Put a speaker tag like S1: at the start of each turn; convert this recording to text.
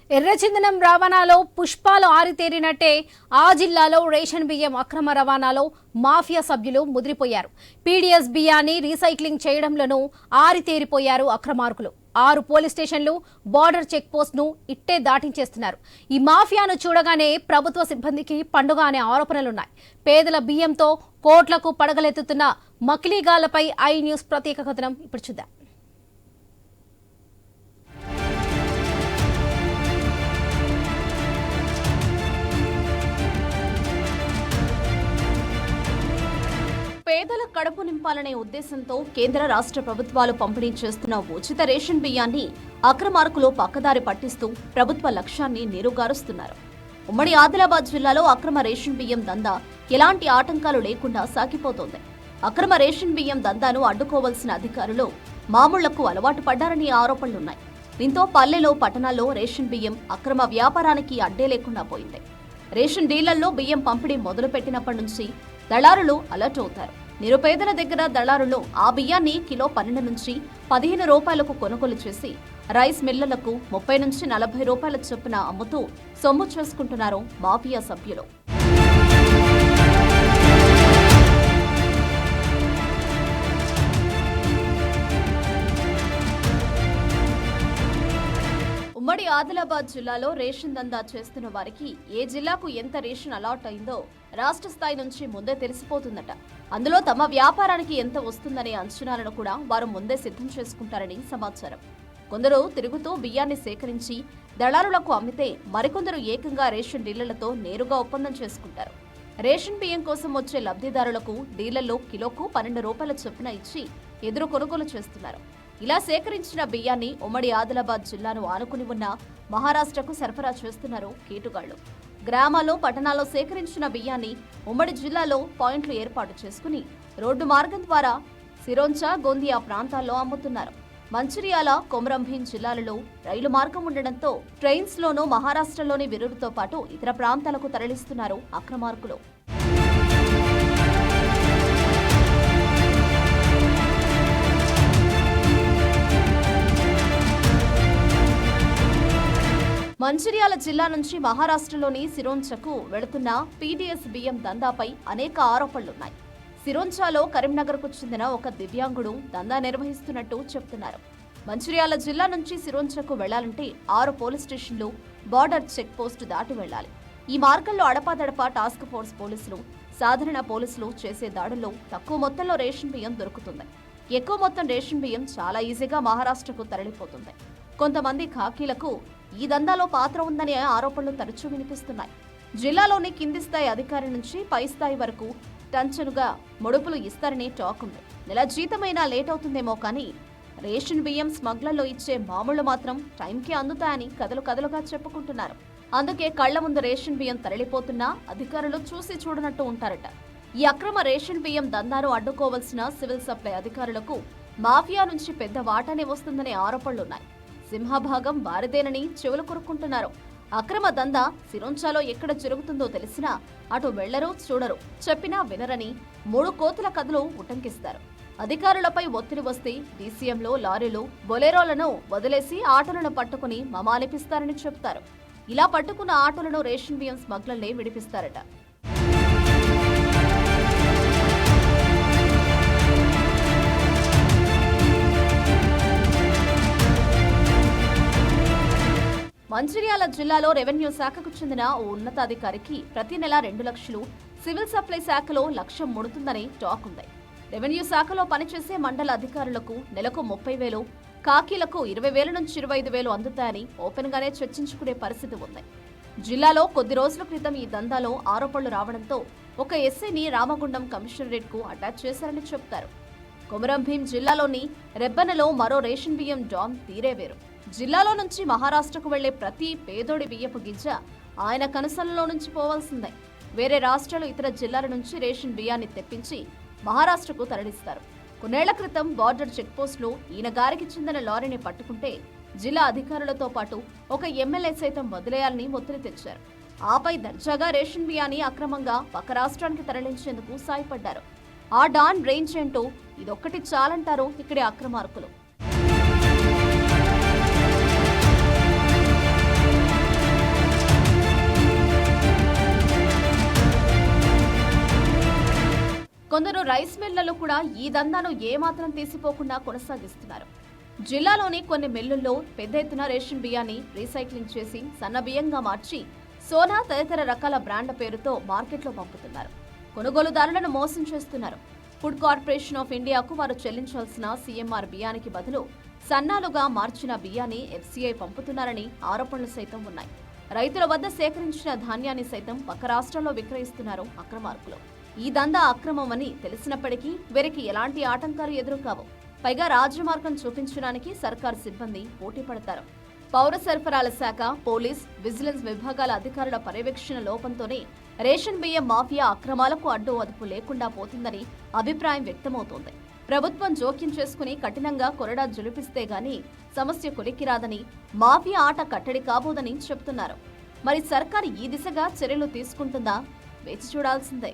S1: ఎర్రచందనం రవాణాలో పుష్పాలు ఆరితేరినట్టే ఆ జిల్లాలో రేషన్ బియ్యం అక్రమ రవాణాలో మాఫియా సభ్యులు ముదిరిపోయారు. పీడీఎస్ బియ్యాన్ని రీసైక్లింగ్ చేయడంలోనూ ఆరితేరిపోయారు అక్రమార్కులు. 6 పోలీస్ స్టేషన్లు, బార్డర్ చెక్ పోస్ట్ ను ఇట్టే దాటించేస్తున్నారు. ఈ మాఫియాను చూడగానే ప్రభుత్వ సిబ్బందికి పండుగ అనే ఆరోపణలున్నాయి. పేదల బియ్యంతో కోట్లకు పడగలెత్తుతున్న మకిలీగాళ్లపై ఐ న్యూస్ ప్రత్యేక కథనం ఇప్పుడు చూద్దాం. పేదల కడుపు నింపాలనే ఉద్దేశంతో కేంద్ర రాష్ట్ర ప్రభుత్వాలు పంపిణీ చేస్తున్న ఉచిత రేషన్ బియ్యాన్ని అక్రమార్కులు పక్కదారి పట్టిస్తూ ప్రభుత్వ లక్ష్యాన్ని నీరుగారుస్తున్నారు. ఉమ్మడి ఆదిలాబాద్ జిల్లాలో అక్రమ రేషన్ బియ్యం దందా ఎలాంటి ఆటంకాలు లేకుండా సాగిపోతోంది. అక్రమ రేషన్ బియ్యం దందాను అడ్డుకోవాల్సిన అధికారులు మామూళ్లకు అలవాటు పడ్డారని ఆరోపణలున్నాయి. దీంతో పల్లెలో, పట్టణాల్లో రేషన్ బియ్యం అక్రమ వ్యాపారానికి అడ్డే లేకుండా పోయింది. రేషన్ డీలర్లో బియ్యం పంపిణీ మొదలుపెట్టినప్పటి నుంచి దళారులు అలర్ట్ అవుతారు. నిరుపేదల దగ్గర దళారులు ఆ బియ్యాన్ని కిలో 12 నుంచి 15 రూపాయలకు కొనుగోలు చేసి రైస్ మిల్లులకు 30 నుంచి 40 రూపాయల చొప్పున అమ్ముతూ సొమ్ము చేసుకుంటున్నారు మాఫియా సభ్యులు. ఉమ్మడి ఆదిలాబాద్ జిల్లాలో రేషన్ దందా చేస్తున్న వారికి ఏ జిల్లాకు ఎంత రేషన్ అలాట్ అయిందో రాష్ట్ర స్థాయి నుంచి ముందే తెలిసిపోతుందట. అందులో తమ వ్యాపారానికి ఎంత వస్తుందనే అంచనాలను కూడా వారు ముందే సిద్ధం చేసుకుంటారని సమాచారం. కొందరు తిరుగుతూ బియ్యాన్ని సేకరించి దళారులకు అమ్మితే మరికొందరు ఏకంగా రేషన్ డీలర్లతో నేరుగా ఒప్పందం చేసుకుంటారు. రేషన్ బియ్యం కోసం వచ్చే లబ్ధిదారులకు డీలర్లు కిలోకు 12 రూపాయల చొప్పున ఇచ్చి ఎదురు కొనుగోలు చేస్తున్నారు. ఇలా సేకరించిన బియ్యాన్ని ఉమ్మడి ఆదిలాబాద్ జిల్లాను ఆనుకుని ఉన్న మహారాష్ట్రకు సరఫరా చేస్తున్నారు కేటుగాళ్లు. గ్రామాల్లో, పట్టణాల్లో సేకరించిన బియ్యాన్ని ఉమ్మడి జిల్లాలో పాయింట్లు ఏర్పాటు చేసుకుని రోడ్డు మార్గం ద్వారా సిరోంచా, గోందియా ప్రాంతాల్లో అమ్ముతున్నారు. మంచిర్యాల, కొమరంభీం జిల్లాలలో రైలు మార్గం ఉండడంతో ట్రైన్స్లోనూ మహారాష్ట్రలోని విరుడుతో పాటు ఇతర ప్రాంతాలకు తరలిస్తున్నారు అక్రమార్కులు. మంచిర్యాల జిల్లా నుంచి మహారాష్ట్రలోని సిరోంచకు వెళుతున్న పీడీఎస్ బియ్యం దందాపై అనేక ఆరోపణలున్నాయి. సిరోంచాలో కరీంనగర్కు చెందిన ఒక దివ్యాంగుడు దందా నిర్వహిస్తున్నట్టు చెప్తున్నారు. మంచిర్యాల జిల్లా నుంచి సిరోంచకు వెళ్లాలంటే 6 పోలీస్ స్టేషన్లు, బార్డర్ చెక్ పోస్టు దాటి వెళ్లాలి. ఈ మార్గంలో అడపాదడపా టాస్క్ ఫోర్స్ పోలీసులు, సాధారణ పోలీసులు చేసే దాడుల్లో తక్కువ మొత్తంలో రేషన్ బియ్యం దొరుకుతుంది. ఎక్కువ మొత్తం రేషన్ బియ్యం చాలా ఈజీగా మహారాష్ట్రకు తరలిపోతుంది. కొంతమంది ఖాకీలకు ఈ దందాలో పాత్ర ఉందనే ఆరోపణలు తరచూ వినిపిస్తున్నాయి. జిల్లాలోని కింది స్థాయి అధికారి నుంచి పై స్థాయి వరకు టంచనుగా ముడుపులు ఇస్తారని టాక్ ఉంది. నెల జీతమైనా లేట్ అవుతుందేమో కానీ రేషన్ బియ్యం స్మగ్లర్లో ఇచ్చే మామూళ్లు మాత్రం టైంకి అందుతాయని కథలుగా చెప్పుకుంటున్నారు. అందుకే కళ్ల ముందు రేషన్ బియ్యం తరలిపోతున్నా అధికారులు చూసి చూడనట్టు ఉంటారట. ఈ అక్రమ రేషన్ బియ్యం దందాను అడ్డుకోవాల్సిన సివిల్ సప్లై అధికారులకు మాఫియా నుంచి పెద్ద వాటానే వస్తుందనే ఆరోపణలున్నాయి. సింహభాగం వారిదేనని చెవులు కొరుక్కుంటున్నారు. అక్రమ దందా సిరోంచాలో ఎక్కడ జరుగుతుందో తెలిసినా అటు వెళ్లరు, చూడరు, చెప్పినా వినరని 3 కోతుల కథలు ఉటంకిస్తారు. అధికారులపై ఒత్తిడి వస్తే డీసీఎంలో లారీలు, బొలెరోలను వదిలేసి ఆటోలను పట్టుకుని మమానిపిస్తారని చెప్తారు. ఇలా పట్టుకున్న ఆటోలను రేషన్ బియ్యం స్మగ్లర్లే విడిపిస్తారట. మంచిర్యాల జిల్లాలో రెవెన్యూ శాఖకు చెందిన ఓ ఉన్నతాధికారికి ప్రతి నెల 2 లక్షలు, సివిల్ సప్లై శాఖలో 1 లక్ష ముడుతుందని టాక్ ఉంది. రెవెన్యూ శాఖలో పనిచేసే మండల అధికారులకు నెలకు 30,000, కాకీలకు 20,000 నుంచి 25,000 అందుతాయని ఓపెన్ గానే చర్చించుకునే పరిస్థితి ఉంది. జిల్లాలో కొద్ది రోజుల క్రితం ఈ దందాలో ఆరోపణలు రావడంతో ఒక ఎస్ఐని రామగుండం కమిషనరేట్ కు అటాచ్ చేశారని చెప్తారు. కొమరంభీం జిల్లాలోని రెబ్బెనలో మరో రేషన్ బియ్యం డాన్ తీరే వేరు. జిల్లాలో నుంచి మహారాష్ట్రకు వెళ్లే ప్రతి పేదోడి బియ్యపు గింజ ఆయన కనుసలలో నుంచి పోవాల్సిందే. వేరే రాష్ట్రాలు, ఇతర జిల్లాల నుంచి రేషన్ బియ్యాన్ని తెప్పించి మహారాష్ట్రకు తరలిస్తారు. కొన్నేళ్ల క్రితం బార్డర్ చెక్ పోస్టులో ఈయన గారికి చెందిన లారీని పట్టుకుంటే జిల్లా అధికారులతో పాటు ఒక ఎమ్మెల్యే సైతం వదిలేయాలని ఒత్తిడి తెచ్చారు. ఆపై దర్జాగా రేషన్ బియ్యాన్ని అక్రమంగా పక్క రాష్ట్రానికి తరలించేందుకు సాయపడ్డారు. ఆ డాన్ రేంజ్ ఏంటో ఇదొక్కటి చాలంటారు ఇక్కడి అక్రమార్కులు. రైస్ మిల్లర్లు కూడా ఈ దందాను ఏమాత్రం తీసిపోకుండా కొనసాగిస్తున్నారు. జిల్లాలోని కొన్ని మిల్లుల్లో పెద్ద ఎత్తున రేషన్ బియ్యాన్ని రీసైక్లింగ్ చేసి సన్న బియ్యంగా మార్చి సోనా తదితర రకాల బ్రాండ్ల పేరుతో మార్కెట్లో పంపుతున్నారు. కొనుగోలుదారులను మోసం చేస్తున్నారు. ఫుడ్ కార్పొరేషన్ ఆఫ్ ఇండియాకు వారు చెల్లించాల్సిన సీఎంఆర్ బియ్యానికి బదులు సన్నాలుగా మార్చిన బియ్యాన్ని ఎఫ్సీఐ పంపుతున్నారని ఆరోపణలు సైతం ఉన్నాయి. రైతుల వద్ద సేకరించిన ధాన్యాన్ని సైతం పక్క రాష్ట్రాల్లో విక్రయిస్తున్నారు అక్రమార్కులు. ఈ దందా అక్రమమని తెలిసినప్పటికీ వీరికి ఎలాంటి ఆటంకాలు ఎదురుకావు. పైగా రాజ్యమార్గం చూపించడానికి సర్కారు సిబ్బంది పోటీ పడతారు. పౌర సరఫరాల శాఖ, పోలీస్, విజిలెన్స్ విభాగాల అధికారుల పర్యవేక్షణ లోపంతోనే రేషన్ బియ్యం మాఫియా అక్రమాలకు అడ్డు అదుపు లేకుండా పోతుందని అభిప్రాయం వ్యక్తమవుతోంది. ప్రభుత్వం జోక్యం చేసుకుని కఠినంగా కొరడా జులిపిస్తే గానీ సమస్య కొలిక్కిరాదని, మాఫియా ఆట కట్టడి కాబోదని చెబుతున్నారు. మరి సర్కారు ఈ దిశగా చర్యలు తీసుకుంటుందా? వేచి చూడాల్సిందే.